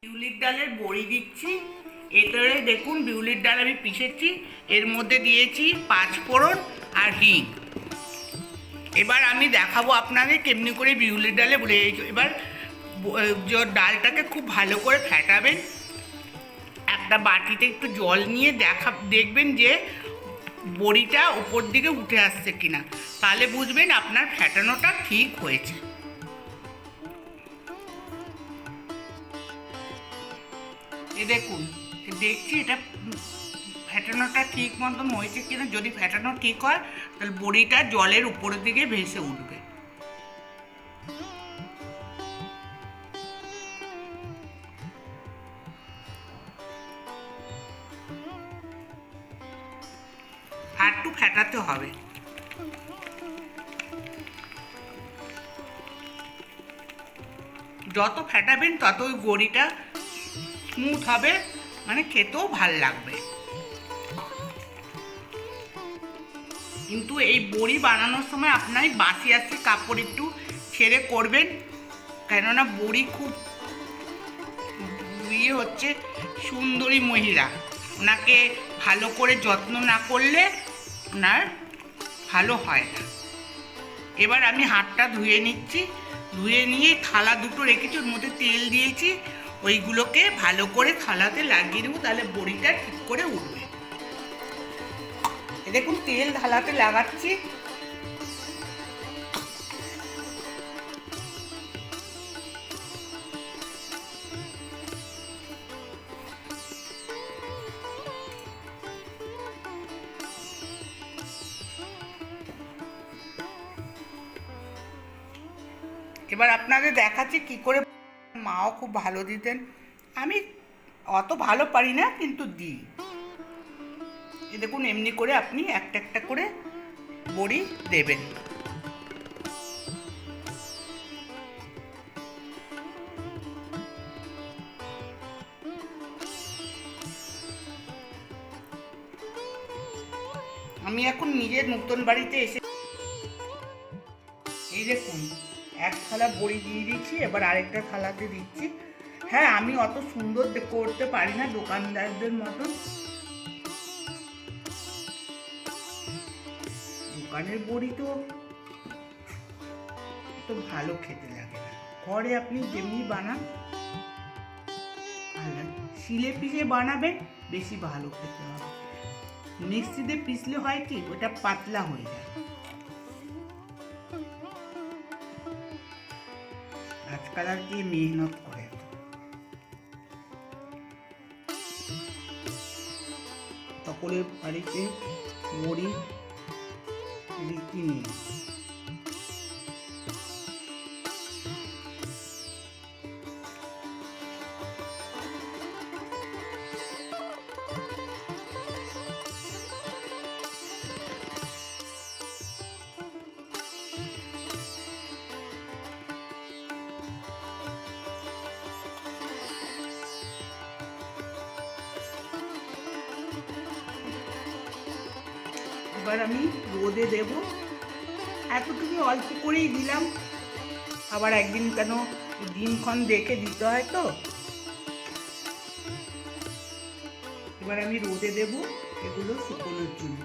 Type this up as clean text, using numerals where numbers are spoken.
বিউলির ডালের বড়ি দিচ্ছি। এটারে দেখুন বিউলির ডাল আমি পিষেছি, এর মধ্যে দিয়েছি 5 ফোড়ন আর হিং। এবার আমি দেখাবো আপনাকে কেমনি করে বিউলির ডালে বলে। এবার ডালটাকে খুব ভালো করে ফেটাবেন। একটা বাটিতে একটু জল নিয়ে দেখবেন যে বড়িটা উপর দিকে উঠে আসছে কিনা, তাহলে বুঝবেন আপনার ফেটানোটা ঠিক হয়েছে। দেখুন দেখছি এটা ফেটানোটা ঠিক মতন হয়েছে কিনা। যদি ফেটানো ঠিক হয় তাহলে বড়িটা জলের উপরের দিকে ভেসে উঠবে। আর একটু ফেটাতে হবে। যত ফেটাবেন তত ওই বড়িটা স্মুথ হবে, মানে খেতেও ভাল লাগবে। কিন্তু এই বড়ি বানানোর সময় আপনার বাসি কাপড় একটু ছেড়ে করবেন, কেননা বড়ি খুব হচ্ছে সুন্দরী মহিলা, ওনাকে ভালো করে যত্ন না করলে ওনার ভালো হয় না। এবার আমি হাতটা ধুয়ে নিচ্ছি, ধুয়ে নিয়ে থালা দুটো রেখেছি, ওর মধ্যে তেল দিয়েছি, ওইগুলোকে ভালো করে থালাতে লাগিয়ে দেবো, তাহলে বড়িটা ঠিক করে উঠবে। দেখুন তেল থালাতে লাগাচ্ছি। এবার আপনাদের দেখাচ্ছি কি করে। মাও খুব ভালো দিতেন, আমি অত ভালো পারি না কিন্তু দিই। দেখুন এমনি করে আপনি একটা একটা করে বড়ি দেবেন। আমি এখন নিজের নতুন বাড়িতে এসে এই দেখুন এক থালা বড়ি দিয়ে দিচ্ছি, এবার আরেকটা থালাতে দিচ্ছি। হ্যাঁ, আমি অত সুন্দর করতে পারি না দোকানদারদের মতন। দোকানের বড়ি তো ভালো খেতে লাগে না। ঘরে আপনি যেমনি বানান, শিলে পিষে বানাবেন, বেশি ভালো খেতে হবে। মিক্সিতে পিষলে হয় কি, ওটা পাতলা হয়ে যায়। আজকাল আর কি মেহনত করে। সকলের বাড়িতে বড়ি রীতি নেই। এবার আমি রোদে দেব। এতটুকু অল্প করেই দিলাম, আবার একদিন কেন দিনক্ষণ দেখে দিতে হয় তো। এবার আমি রোদে দেব এগুলো শুকোনোর জন্য।